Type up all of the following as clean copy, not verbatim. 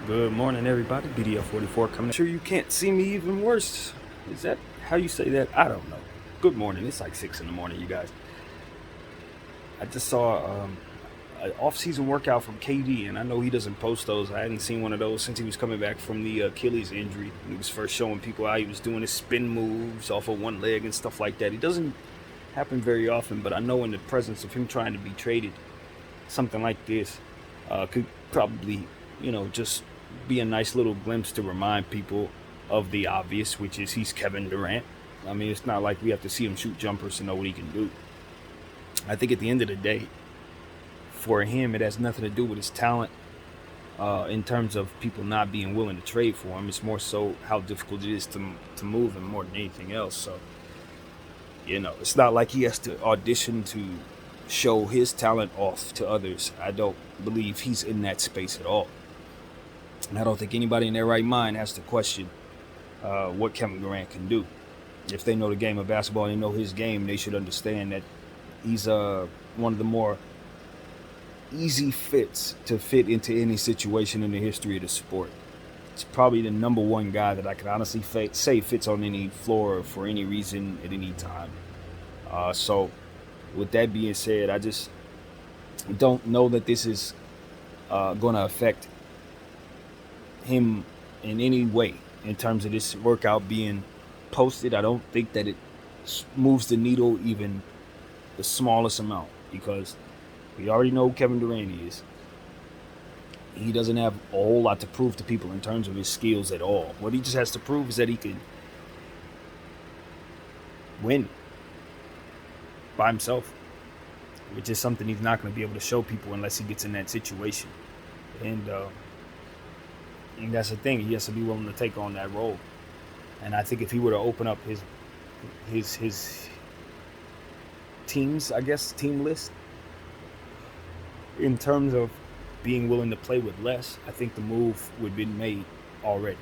Good morning, everybody. BDF44 coming. Sure, you can't see me even worse. Is that how you say that? I don't know. Good morning. It's like 6 in the morning, you guys. I just saw an off-season workout from KD, and I know he doesn't post those. I hadn't seen one of those since he was coming back from the Achilles injury. He was first showing people how he was doing his spin moves off of one leg and stuff like that. It doesn't happen very often, but I know in the presence of him trying to be traded, something like this could probably, just be a nice little glimpse to remind people of the obvious, which is he's Kevin Durant. I mean, it's not like we have to see him shoot jumpers to know what he can do. I think at the end of the day, for him, it has nothing to do with his talent in terms of people not being willing to trade for him. It's more so how difficult it is to move him more than anything else. So, it's not like he has to audition to show his talent off to others. I don't believe he's in that space at all. And I don't think anybody in their right mind has to question what Kevin Durant can do. If they know the game of basketball and they know his game, they should understand that he's one of the more easy fits to fit into any situation in the history of the sport. It's probably the number one guy that I can honestly say fits on any floor for any reason at any time. So, with that being said, I just don't know that this is going to affect him in any way in terms of this workout being posted. I don't think that it moves the needle even the smallest amount, because we already know who Kevin Durant is. He doesn't have a whole lot to prove to people in terms of his skills at all. What he just has to prove is that he can win by himself, which is something he's not going to be able to show people unless he gets in that situation. And that's the thing. He has to be willing to take on that role. And I think if he were to open up his teams, I guess, team list, in terms of being willing to play with less, I think the move would be made already.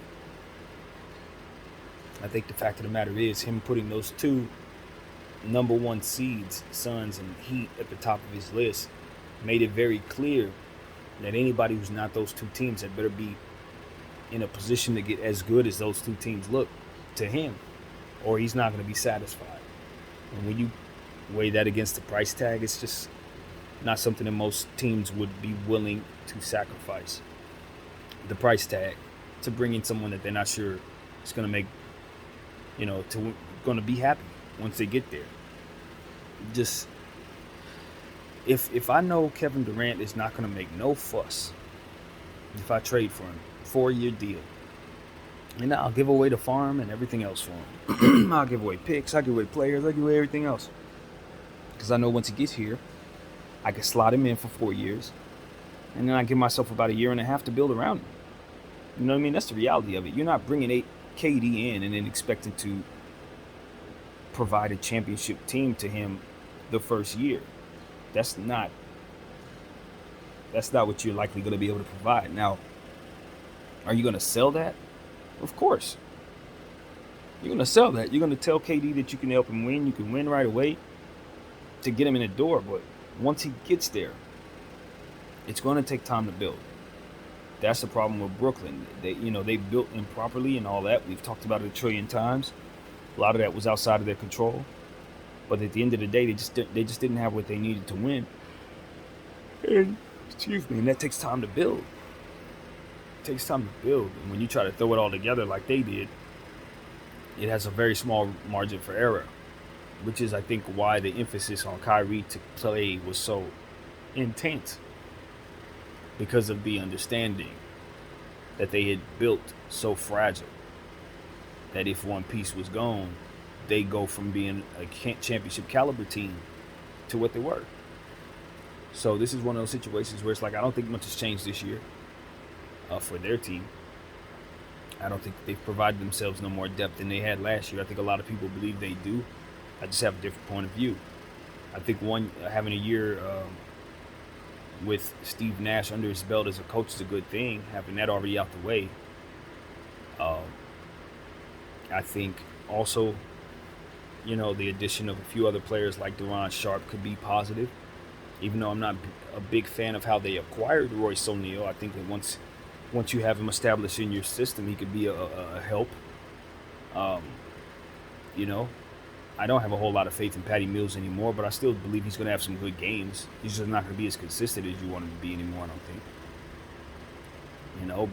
I think the fact of the matter is him putting those two number one seeds, Suns and Heat, at the top of his list made it very clear that anybody who's not those two teams had better be in a position to get as good as those two teams look to him, or he's not going to be satisfied. And when you weigh that against the price tag, it's just not something that most teams would be willing to sacrifice. The price tag to bring in someone that they're not sure is going to make, going to be happy once they get there. Just, if I know Kevin Durant is not going to make no fuss if I trade for him, 4-year deal, and I'll give away the farm and everything else for him. I'll give away picks, I'll give away players, I'll give away everything else. Because I know once he gets here, I can slot him in for 4 years, and then I give myself about a year and a half to build around him. You know what I mean? That's the reality of it. You're not bringing KD in and then expecting to provide a championship team to him the first year. That's not what you're likely going to be able to provide. Now, are you going to sell that? Of course. You're going to sell that. You're going to tell KD that you can help him win. You can win right away to get him in the door. But once he gets there, it's going to take time to build. That's the problem with Brooklyn. They built improperly and all that. We've talked about it a trillion times. A lot of that was outside of their control. But at the end of the day, they just didn't have what they needed to win. And that takes time to build. It takes time to build. And when you try to throw it all together like they did, it has a very small margin for error, which is, I think, why the emphasis on Kyrie to play was so intense, because of the understanding that they had built so fragile that if one piece was gone, they go from being a championship caliber team to what they were. So this is one of those situations where it's like, I don't think much has changed this year for their team. I don't think they've provided themselves no more depth than they had last year. I think a lot of people believe they do. I just have a different point of view. I think having a year with Steve Nash under his belt as a coach is a good thing. Having that already out the way, I think also, the addition of a few other players like Deron Sharp could be positive. Even though I'm not a big fan of how they acquired Royce O'Neal, I think that once once you have him established in your system, he could be a help. Um, you know, I don't have a whole lot of faith in Patty Mills anymore, but I still believe he's going to have some good games. He's just not going to be as consistent as you want him to be anymore, I don't think.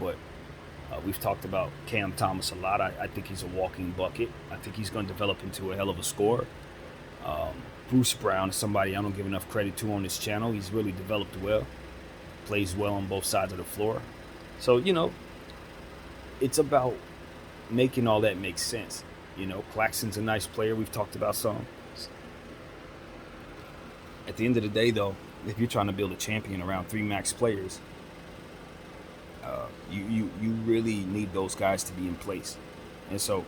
But we've talked about Cam Thomas a lot. I think he's a walking bucket. I think he's going to develop into a hell of a scorer. Um, Bruce Brown is somebody I don't give enough credit to on this channel. He's really developed well, plays well on both sides of the floor. So, it's about making all that make sense. Claxton's a nice player. We've talked about some. At the end of the day, though, if you're trying to build a champion around three max players, you really need those guys to be in place. And so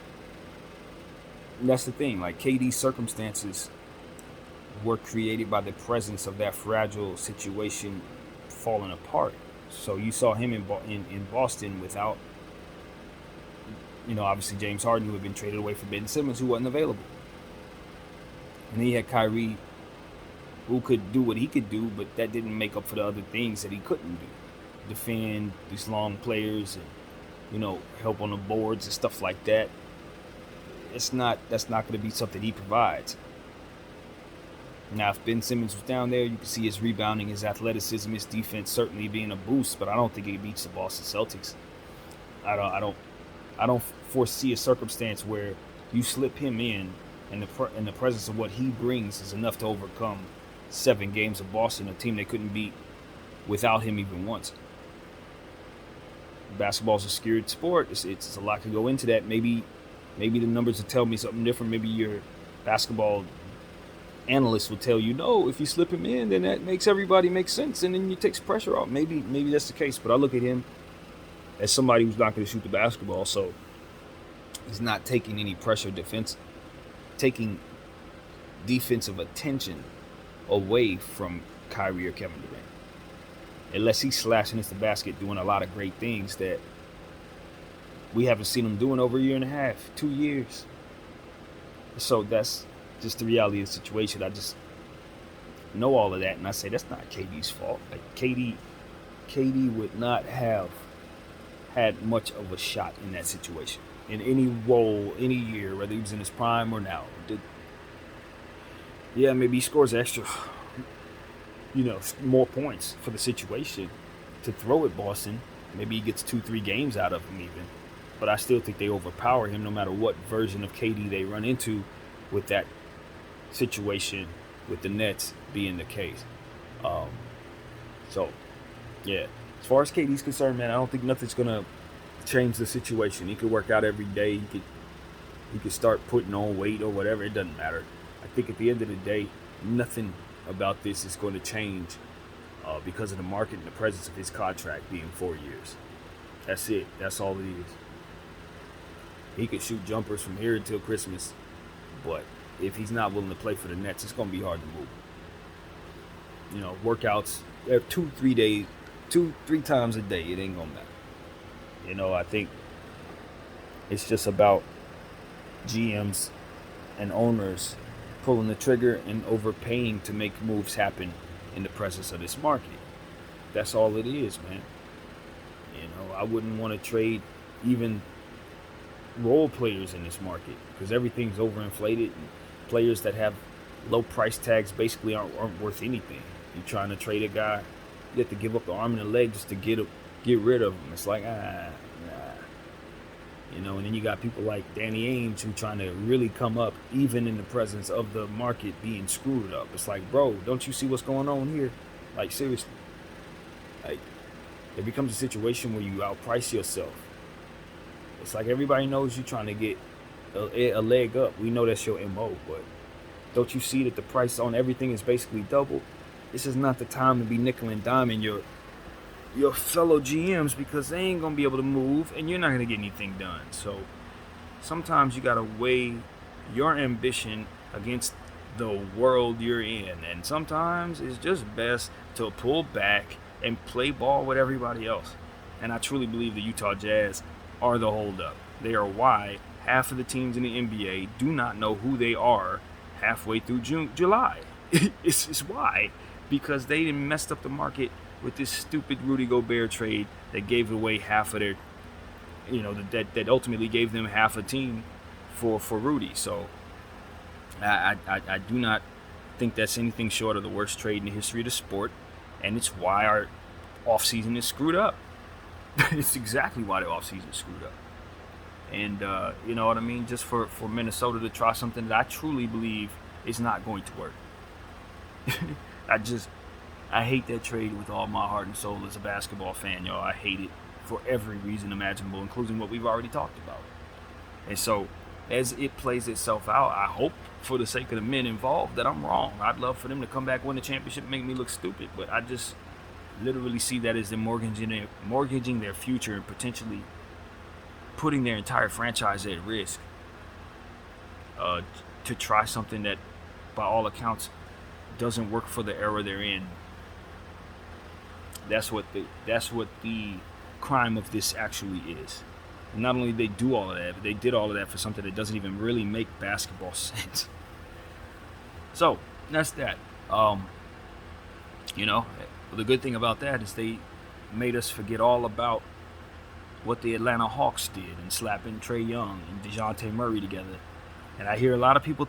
that's the thing. Like, KD's circumstances were created by the presence of that fragile situation falling apart. So you saw him in Boston without, obviously James Harden, who had been traded away for Ben Simmons, who wasn't available. And then he had Kyrie, who could do what he could do, but that didn't make up for the other things that he couldn't do. Defend these long players and, help on the boards and stuff like that. That's not going to be something he provides. Now, if Ben Simmons was down there, you can see his rebounding, his athleticism, his defense certainly being a boost, but I don't think he beats the Boston Celtics. I don't foresee a circumstance where you slip him in and the presence of what he brings is enough to overcome 7 games of Boston, a team they couldn't beat without him even once. Basketball's a skewed sport. It's a lot to go into that. Maybe the numbers will tell me something different. Maybe your basketball analysts will tell you, no, if you slip him in, then that makes everybody make sense, and then it takes pressure off. Maybe that's the case, but I look at him as somebody who's not going to shoot the basketball, so he's not taking any pressure taking defensive attention away from Kyrie or Kevin Durant. Unless he's slashing into the basket, doing a lot of great things that we haven't seen him doing over a year and a half, 2 years. So that's just the reality of the situation. I just know all of that, and I say that's not KD's fault. Like, KD would not have had much of a shot in that situation, in any role, any year, whether he was in his prime or now. Yeah, maybe he scores extra, more points for the situation to throw at Boston. Maybe he gets 2-3 games out of him even. But I still think they overpower him no matter what version of KD they run into with that situation, with the Nets being the case. So, yeah. As far as KD's concerned, man, I don't think nothing's going to change the situation. He could work out every day. He could start putting on weight or whatever. It doesn't matter. I think at the end of the day, nothing about this is going to change because of the market and the presence of his contract being 4 years. That's it. That's all it is. He could shoot jumpers from here until Christmas, but if he's not willing to play for the Nets, it's going to be hard to move. Workouts, 2-3 times a day, it ain't going to matter. I think it's just about GMs and owners pulling the trigger and overpaying to make moves happen in the presence of this market. That's all it is, man. I wouldn't want to trade even role players in this market because everything's overinflated, and players that have low price tags basically aren't worth anything. You're trying to trade a guy, you have to give up the arm and the leg just to get rid of him. It's like, nah. And then you got people like Danny Ainge who trying to really come up even in the presence of the market being screwed up. It's like, bro, don't you see what's going on here? Like, seriously. Like, it becomes a situation where you outprice yourself. It's like everybody knows you're trying to get a leg up. We know that's your MO, but don't you see that the price on everything is basically double? This is not the time to be nickel and diming your fellow GMs because they ain't going to be able to move and you're not going to get anything done. So sometimes you got to weigh your ambition against the world you're in. And sometimes it's just best to pull back and play ball with everybody else. And I truly believe the Utah Jazz are the holdup. They are why half of the teams in the NBA do not know who they are halfway through July. It's why. Because they messed up the market with this stupid Rudy Gobert trade that gave away half of their, that ultimately gave them half a team for Rudy. So I do not think that's anything short of the worst trade in the history of the sport, and it's why our offseason is screwed up. It's exactly why the offseason is screwed up. And you know what I mean? Just for Minnesota to try something that I truly believe is not going to work. I hate that trade with all my heart and soul as a basketball fan, y'all. I hate it for every reason imaginable, including what we've already talked about. And so, as it plays itself out, I hope, for the sake of the men involved, that I'm wrong. I'd love for them to come back, win the championship, and make me look stupid. But I just literally see that as them mortgaging their future and potentially putting their entire franchise at risk to try something that, by all accounts, doesn't work for the era they're in. That's what the crime of this actually is. And not only did they do all of that, but they did all of that for something that doesn't even really make basketball sense. So that's that. The good thing about that is they made us forget all about what the Atlanta Hawks did in slapping Trae Young and DeJounte Murray together. And I hear a lot of people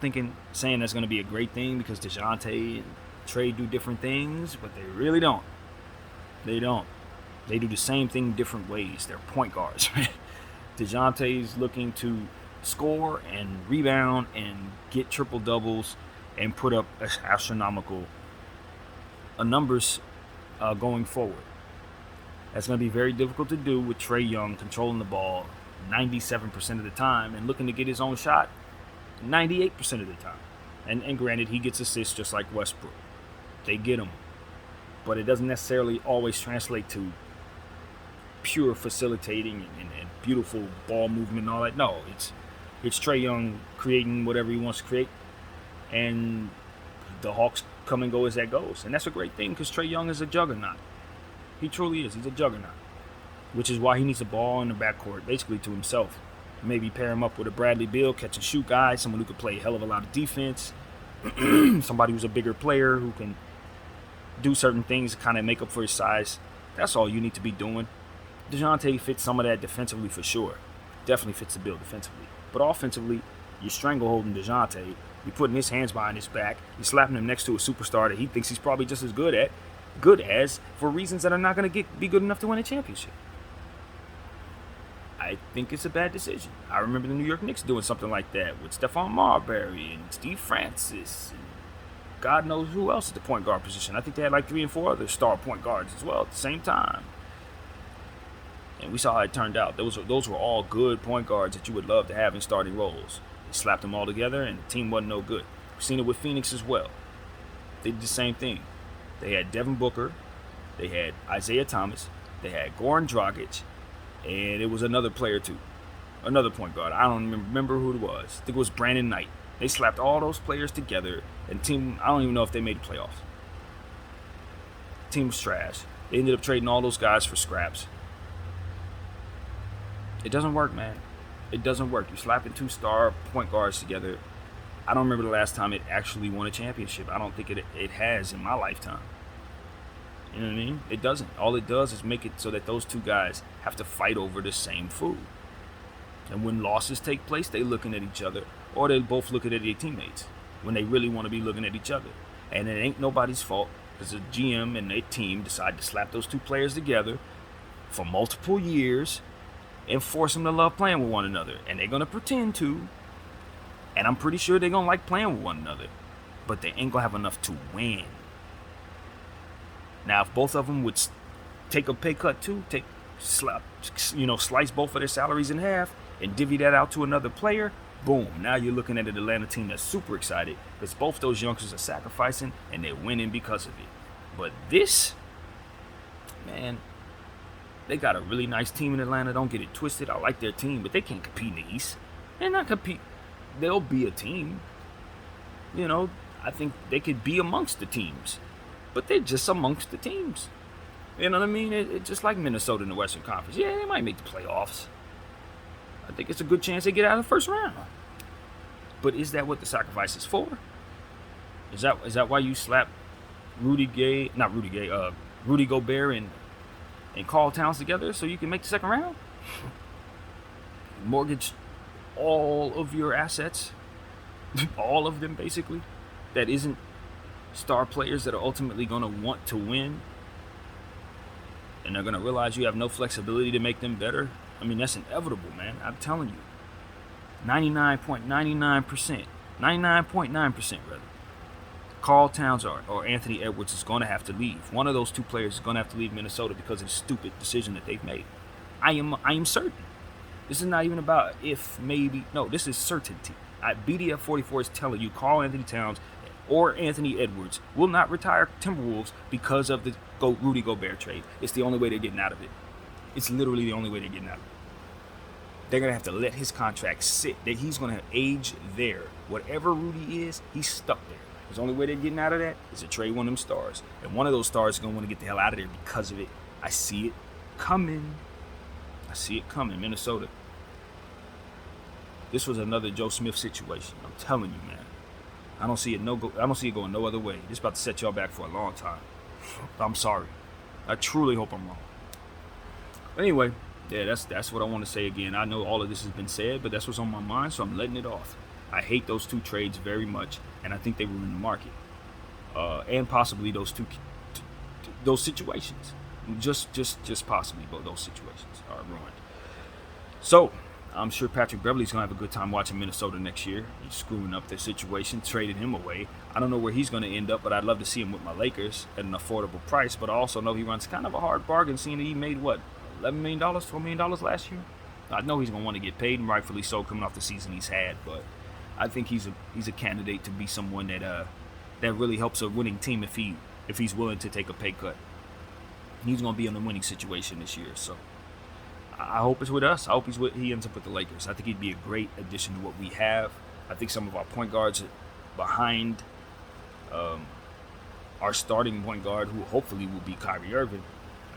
saying that's going to be a great thing because DeJounte and Trae do different things, but they really don't. They don't. They do the same thing different ways. They're point guards. DeJounte's looking to score and rebound and get triple doubles and put up astronomical numbers going forward. That's going to be very difficult to do with Trae Young controlling the ball 97% of the time and looking to get his own shot 98% of the time. And granted, he gets assists just like Westbrook. They get him. But it doesn't necessarily always translate to pure facilitating and beautiful ball movement and all that. No, it's Trae Young creating whatever he wants to create. And the Hawks come and go as that goes. And that's a great thing because Trae Young is a juggernaut. He truly is. He's a juggernaut. Which is why he needs a ball in the backcourt, basically to himself. Maybe pair him up with a Bradley Beal, catch and shoot guy, someone who can play a hell of a lot of defense. Somebody who's a bigger player who can do certain things to kind of make up for his size. That's all you need to be doing. DeJounte fits some of that defensively for sure. Definitely fits the bill defensively. But offensively, you're strangleholding DeJounte. You're putting his hands behind his back. You're slapping him next to a superstar that he thinks he's probably just as good as for reasons that are not going to be good enough to win a championship. I think it's a bad decision. I remember the New York Knicks doing something like that with Stephon Marbury and Steve Francis and God knows who else at the point guard position. I think they had like 3 and 4 other star point guards as well at the same time. And we saw how it turned out. Those were all good point guards that you would love to have in starting roles. They slapped them all together and the team wasn't no good. We've seen it with Phoenix as well. They did the same thing. They had Devin Booker. They had Isaiah Thomas. They had Goran Dragic. And it was another player too. Another point guard. I don't remember who it was. I think it was Brandon Knight. They slapped all those players together. And the team, I don't even know if they made the playoffs. The team was trash. They ended up trading all those guys for scraps. It doesn't work, man. It doesn't work. You're slapping 2 star point guards together. I don't remember the last time it actually won a championship. I don't think it has in my lifetime. You know what I mean? It doesn't. All it does is make it so that those 2 guys have to fight over the same food. And when losses take place, they looking at each other. Or they both looking at their teammates when they really want to be looking at each other. And it ain't nobody's fault because the GM and their team decide to slap those 2 players together for multiple years and force them to love playing with one another. And they're going to pretend to. And I'm pretty sure they're going to like playing with one another. But they ain't going to have enough to win. Now, if both of them would take a pay cut too, slice both of their salaries in half and divvy that out to another player, boom. Now you're looking at an Atlanta team that's super excited because both those youngsters are sacrificing and they're winning because of it. But this, man, they got a really nice team in Atlanta. Don't get it twisted. I like their team, but they can't compete in the East. They're not compete. They'll be a team. I think they could be amongst the teams. But they're just amongst the teams. You know what I mean? It's just like Minnesota in the Western Conference. Yeah, they might make the playoffs. I think it's a good chance they get out of the first round. But is that what the sacrifice is for? Is that why you slap Rudy Gobert and Karl Towns together so you can make the second round? Mortgage all of your assets, all of them basically, that isn't star players that are ultimately going to want to win, and they're going to realize you have no flexibility to make them better. I mean, that's inevitable, man. I'm telling you. 99.99%, 99.9% rather. Karl Towns or Anthony Edwards is going to have to leave. One of those two players is going to have to leave Minnesota because of the stupid decision that they've made. I am certain. This is not even about if, maybe. No, this is certainty. BDF 44 is telling you Karl Anthony Towns or Anthony Edwards will not retire Timberwolves because of the Rudy Gobert trade. It's the only way they're getting out of it. It's literally the only way they're getting out of it. They're going to have to let his contract sit. That he's going to age there. Whatever Rudy is, he's stuck there. The only way they're getting out of that is to trade one of them stars. And one of those stars is going to want to get the hell out of there because of it. I see it coming. I see it coming. Minnesota. This was another Joe Smith situation. I'm telling you, man. I don't see it going no other way. This is about to set y'all back for a long time. I'm sorry. I truly hope I'm wrong. But anyway, yeah, that's what I want to say again. I know all of this has been said, but that's what's on my mind, so I'm letting it off. I hate those two trades very much, and I think they ruin the market, and possibly those situations, just possibly those situations are ruined. So I'm sure Patrick Beverley's gonna have a good time watching Minnesota next year. He's screwing up their situation, traded him away. I don't know where he's gonna end up, but I'd love to see him with my Lakers at an affordable price. But I also know he runs kind of a hard bargain, seeing that he made what, $11 million, $12 million last year. I know he's gonna want to get paid, and rightfully so, coming off the season he's had, but I think he's a candidate to be someone that really helps a winning team if he's willing to take a pay cut. He's gonna be in a winning situation this year, so I hope it's with us. I hope he ends up with the Lakers. I think he'd be a great addition to what we have. I think some of our point guards behind our starting point guard, who hopefully will be Kyrie Irving,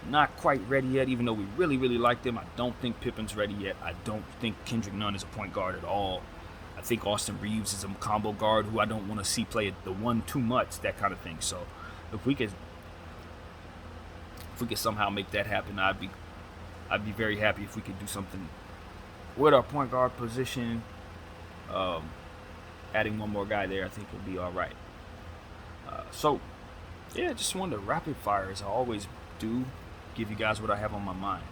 not quite ready yet, even though we really, really like them. I don't think Pippen's ready yet. I don't think Kendrick Nunn is a point guard at all. I think Austin Reeves is a combo guard who I don't want to see play the one too much, that kind of thing. So if we could somehow make that happen, I'd be very happy if we could do something with our point guard position. Adding one more guy there, I think would be all right. So yeah, just wanted to rapid fire, as I always do, give you guys what I have on my mind.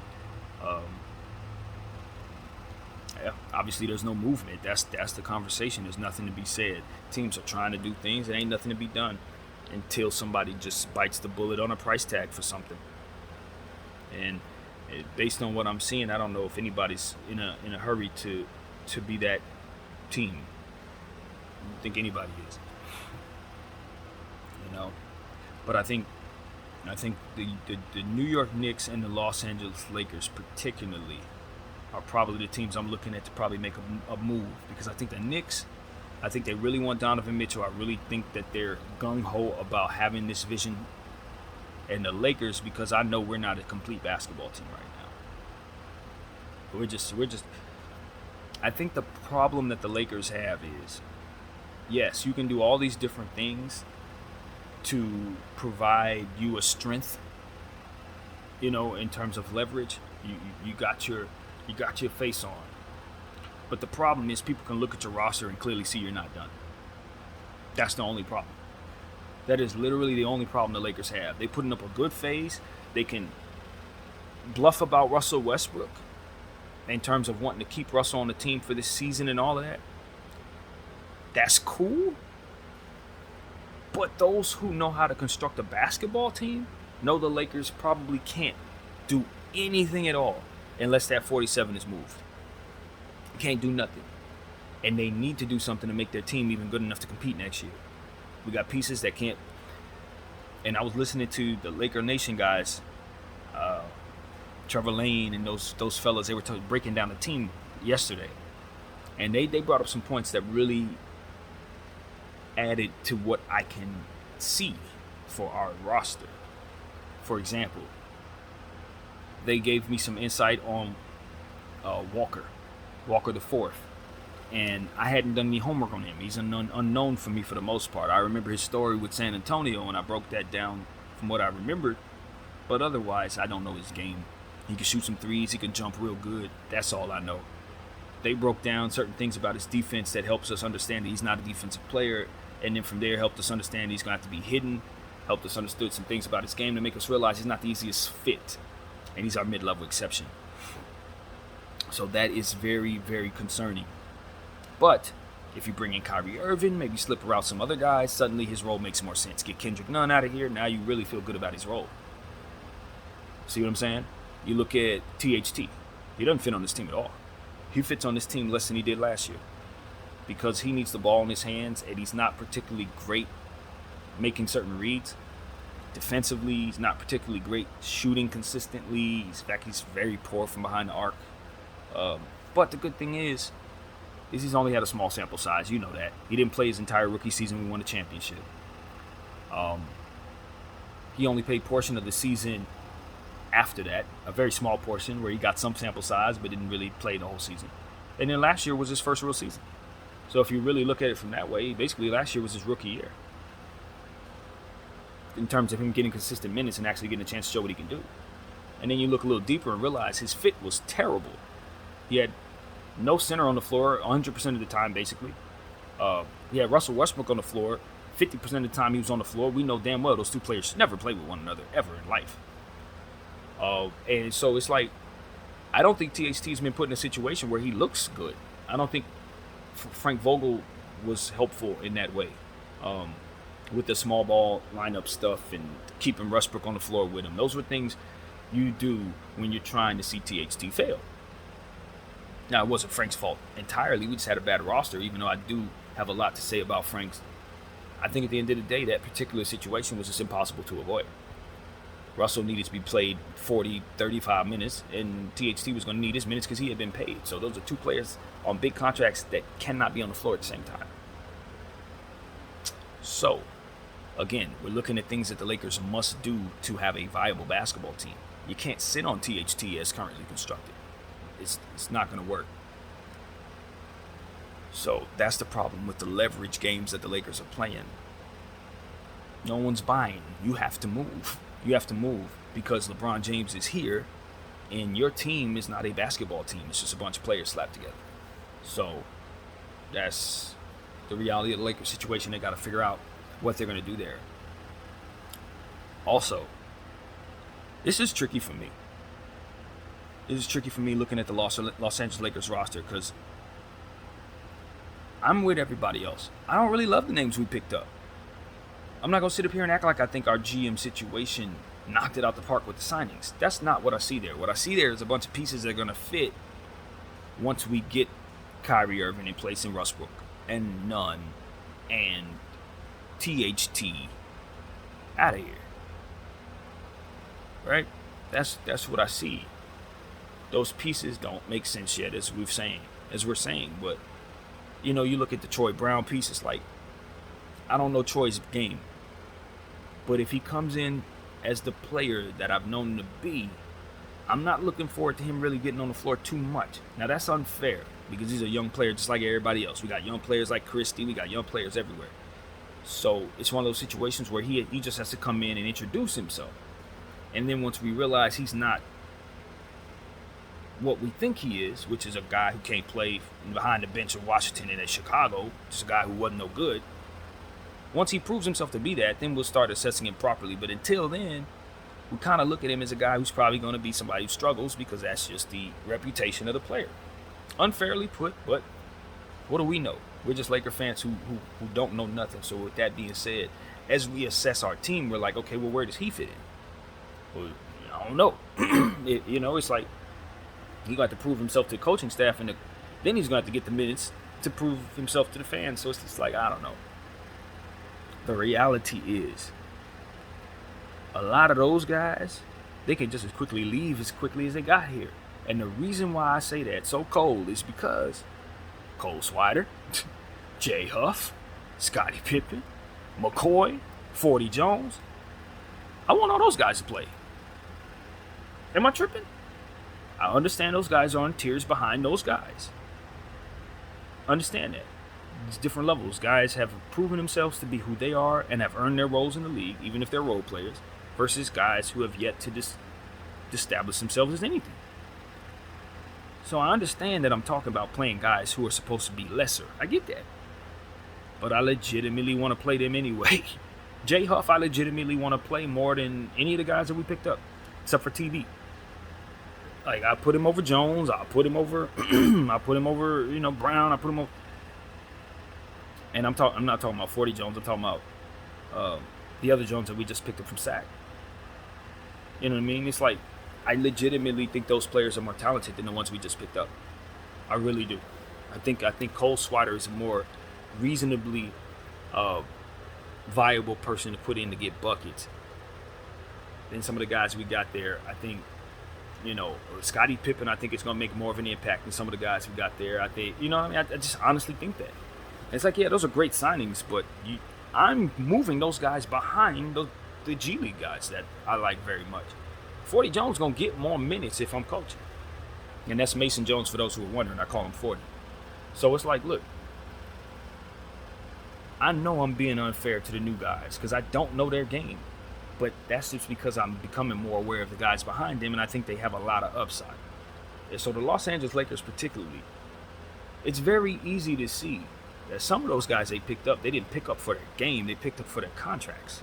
Yeah, obviously there's no movement. That's the conversation. There's nothing to be said. Teams are trying to do things. There ain't nothing to be done until somebody just bites the bullet on a price tag for something. And based on what I'm seeing, I don't know if anybody's in a hurry to be that team. I don't think anybody is. But I think the New York Knicks and the Los Angeles Lakers particularly are probably the teams I'm looking at to probably make a move, because I think the Knicks, I think they really want Donovan Mitchell. I really think that they're gung-ho about having this vision. And the Lakers, because I know we're not a complete basketball team right now. We're just I think the problem that the Lakers have is, yes, you can do all these different things to provide you a strength, in terms of leverage. You got your face on. But the problem is, people can look at your roster and clearly see you're not done. That's the only problem. That is literally the only problem the Lakers have. They're putting up a good phase. They can bluff about Russell Westbrook in terms of wanting to keep Russell on the team for this season and all of that. That's cool. But those who know how to construct a basketball team know the Lakers probably can't do anything at all unless that 47 is moved. Can't do nothing. And they need to do something to make their team even good enough to compete next year. We got pieces that can't. And I was listening to the Laker Nation guys, Trevor Lane and those fellas. They were breaking down the team yesterday, and they brought up some points that really added to what I can see for our roster. For example, they gave me some insight on Walker the fourth. And I hadn't done any homework on him. He's an unknown for me for the most part. I remember his story with San Antonio, and I broke that down from what I remembered. But otherwise, I don't know his game. He can shoot some threes. He can jump real good. That's all I know. They broke down certain things about his defense that helps us understand that he's not a defensive player. And then from there, helped us understand he's going to have to be hidden. Helped us understood some things about his game to make us realize he's not the easiest fit. And he's our mid-level exception. So that is very, very concerning. But if you bring in Kyrie Irving, maybe slip around some other guys, suddenly his role makes more sense. Get Kendrick Nunn out of here. Now you really feel good about his role. See what I'm saying? You look at THT. He doesn't fit on this team at all. He fits on this team less than he did last year. Because he needs the ball in his hands, and he's not particularly great making certain reads. Defensively, he's not particularly great shooting consistently. In fact, he's very poor from behind the arc. But the good thing is he's only had a small sample size. You know that. He didn't play his entire rookie season when we won the championship. He only played portion of the season after that, a very small portion where he got some sample size but didn't really play the whole season. And then last year was his first real season. So if you really look at it from that way, basically last year was his rookie year in terms of him getting consistent minutes and actually getting a chance to show what he can do. And then you look a little deeper and realize his fit was terrible. He had no center on the floor 100% of the time, basically. He had Russell Westbrook on the floor 50% of the time he was on the floor. We know damn well those two players never play with one another ever in life. And so it's like, I don't think THT's been put in a situation where he looks good. I don't think Frank Vogel was helpful in that way. With the small ball lineup stuff and keeping Westbrook on the floor with him. Those were things you do when you're trying to see THT fail. Now, it wasn't Frank's fault entirely. We just had a bad roster, even though I do have a lot to say about Frank's. I think at the end of the day, that particular situation was just impossible to avoid. Russell needed to be played 40, 35 minutes, and THT was going to need his minutes because he had been paid. So those are two players on big contracts that cannot be on the floor at the same time. So, again, we're looking at things that the Lakers must do to have a viable basketball team. You can't sit on THT as currently constructed. It's not going to work. So that's the problem with the leverage games that the Lakers are playing. No one's buying. You have to move. You have to move because LeBron James is here, and your team is not a basketball team. It's just a bunch of players slapped together. So that's the reality of the Lakers situation. They got to figure out what they're going to do there. Also, this is tricky for me. This is tricky for me looking at the Los Angeles Lakers roster because I'm with everybody else. I don't really love the names we picked up. I'm not going to sit up here and act like I think our GM situation knocked it out the park with the signings. That's not what I see there. What I see there is a bunch of pieces that are going to fit once we get Kyrie Irving in place in Westbrook and Nunn and THT out of here. Right? That's what I see. Those pieces don't make sense yet, as we're saying. But, you know, you look at the Troy Brown piece, it's like, I don't know Troy's game. But if he comes in as the player that I've known him to be, I'm not looking forward to him really getting on the floor too much. Now, that's unfair because he's a young player just like everybody else. We got young players like Christie. We got young players everywhere. So it's one of those situations where he just has to come in and introduce himself. And then once we realize he's not what we think he is, which is a guy who can't play behind the bench of Washington and at Chicago, just a guy who wasn't no good. Once he proves himself to be that, then we'll start assessing him properly. But until then, we kind of look at him as a guy who's probably going to be somebody who struggles because that's just the reputation of the player. Unfairly put, but what do we know? We're just Laker fans who don't know nothing. So with that being said, as we assess our team, we're like, okay, well, where does he fit in? Well, I don't know. It's like he got to prove himself to the coaching staff, and then he's going to have to get the minutes to prove himself to the fans. So it's just like, I don't know. The reality is, a lot of those guys, they can just as quickly leave as quickly as they got here. And the reason why I say that so cold is because Cole Swider, Jay Huff, Scottie Pippen, McCoy, 40 Jones. I want all those guys to play. Am I tripping? I understand those guys are on tiers behind those guys. Understand that. It's different levels. Guys have proven themselves to be who they are and have earned their roles in the league, even if they're role players. versus guys who have yet to establish themselves as anything. So I understand that I'm talking about playing guys who are supposed to be lesser. I get that. But I legitimately want to play them anyway. Jay Huff, I legitimately want to play more than any of the guys that we picked up, except for TV. Like, I put him over Jones. I put him over, Brown. I put him over. And I'm not talking about 40 Jones. I'm talking about the other Jones that we just picked up from SAC. You know what I mean? It's like, I legitimately think those players are more talented than the ones we just picked up. I really do. I think Cole Swider is a more reasonably viable person to put in to get buckets than some of the guys we got there. I think, Scottie Pippen, I think it's going to make more of an impact than some of the guys we got there. I think, I just honestly think that. And it's like, yeah, those are great signings, but I'm moving those guys behind the G League guys that I like very much. 40 Jones going to get more minutes if I'm coaching. And that's Mason Jones, for those who are wondering. I call him 40. So it's like, look, I know I'm being unfair to the new guys because I don't know their game. But that's just because I'm becoming more aware of the guys behind them, and I think they have a lot of upside. And so the Los Angeles Lakers particularly, it's very easy to see that some of those guys they picked up, they didn't pick up for their game. They picked up for their contracts.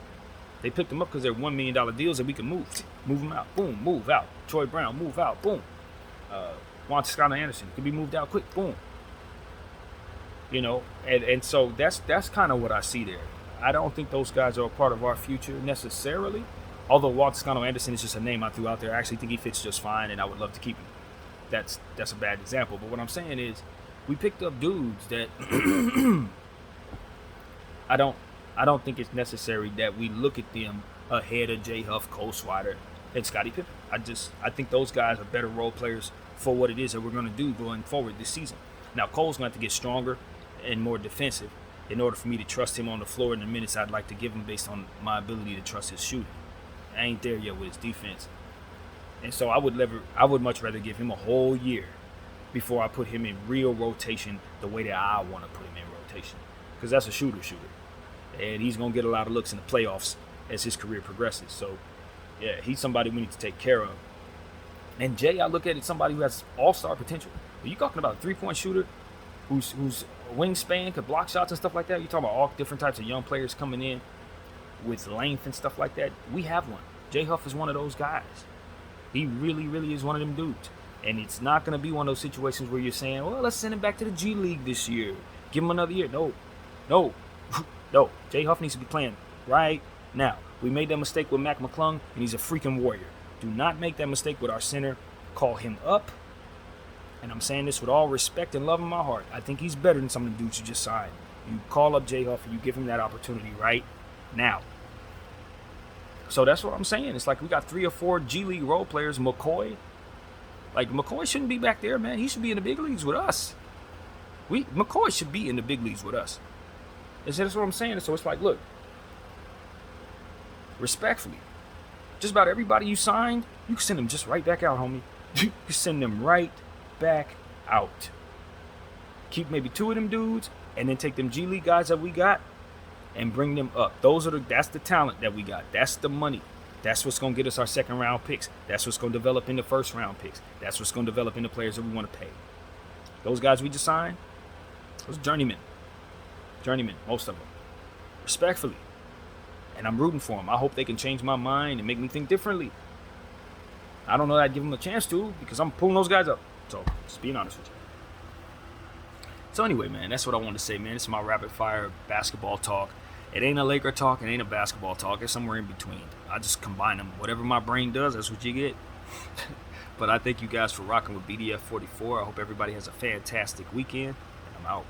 They picked them up because they're $1 million deals that we can move. Move them out. Boom. Move out. Troy Brown. Move out. Boom. Juan Toscano Anderson can be moved out quick. Boom. And so that's kind of what I see there. I don't think those guys are a part of our future necessarily. Although Juan Toscano Anderson is just a name I threw out there. I actually think he fits just fine, and I would love to keep him. That's a bad example. But what I'm saying is we picked up dudes that I don't think it's necessary that we look at them ahead of Jay Huff, Cole Swider, and Scottie Pippen. I think those guys are better role players for what it is that we're going to do going forward this season. Now, Cole's going to have to get stronger and more defensive in order for me to trust him on the floor in the minutes I'd like to give him based on my ability to trust his shooting. I ain't there yet with his defense. And so I would much rather give him a whole year before I put him in real rotation the way that I want to put him in rotation. Because that's a shooter. And he's going to get a lot of looks in the playoffs as his career progresses. So, yeah, he's somebody we need to take care of. And Jay, I look at it somebody who has all-star potential. Are you talking about a three-point shooter whose wingspan could block shots and stuff like that? You're talking about all different types of young players coming in with length and stuff like that. We have one. Jay Huff is one of those guys. He really, really is one of them dudes. And it's not going to be one of those situations where you're saying, well, let's send him back to the G League this year. Give him another year. No. Jay Huff needs to be playing right now. We made that mistake with Mac McClung, and he's a freaking warrior. Do not make that mistake with our center. Call him up. And I'm saying this with all respect and love in my heart. I think he's better than some of the dudes you just signed. You call up Jay Huff and you give him that opportunity right now. So that's what I'm saying. It's like we got 3 or 4 G League role players. McCoy. Like, McCoy shouldn't be back there, man. He should be in the big leagues with us. McCoy should be in the big leagues with us. That's what I'm saying. So it's like, look, respectfully, just about everybody you signed, you can send them just right back out, homie. You can send them right back out. Keep maybe 2 of them dudes, and then take them G League guys that we got and bring them up. That's the talent that we got. That's the money. That's what's going to get us our second round picks. That's what's going to develop into first round picks. That's what's going to develop into players that we want to pay. Those guys we just signed, those journeymen, most of them, respectfully. And I'm rooting for them. I hope they can change my mind and make me think differently. I don't know that I'd give them a chance to, because I'm pulling those guys up. So, just being honest with you. So anyway, man, that's what I wanted to say, man. It's my rapid fire basketball talk. It ain't a Laker talk. It ain't a basketball talk. It's somewhere in between. I just combine them. Whatever my brain does, that's what you get. But I thank you guys for rocking with BDF 44. I hope everybody has a fantastic weekend. And I'm out.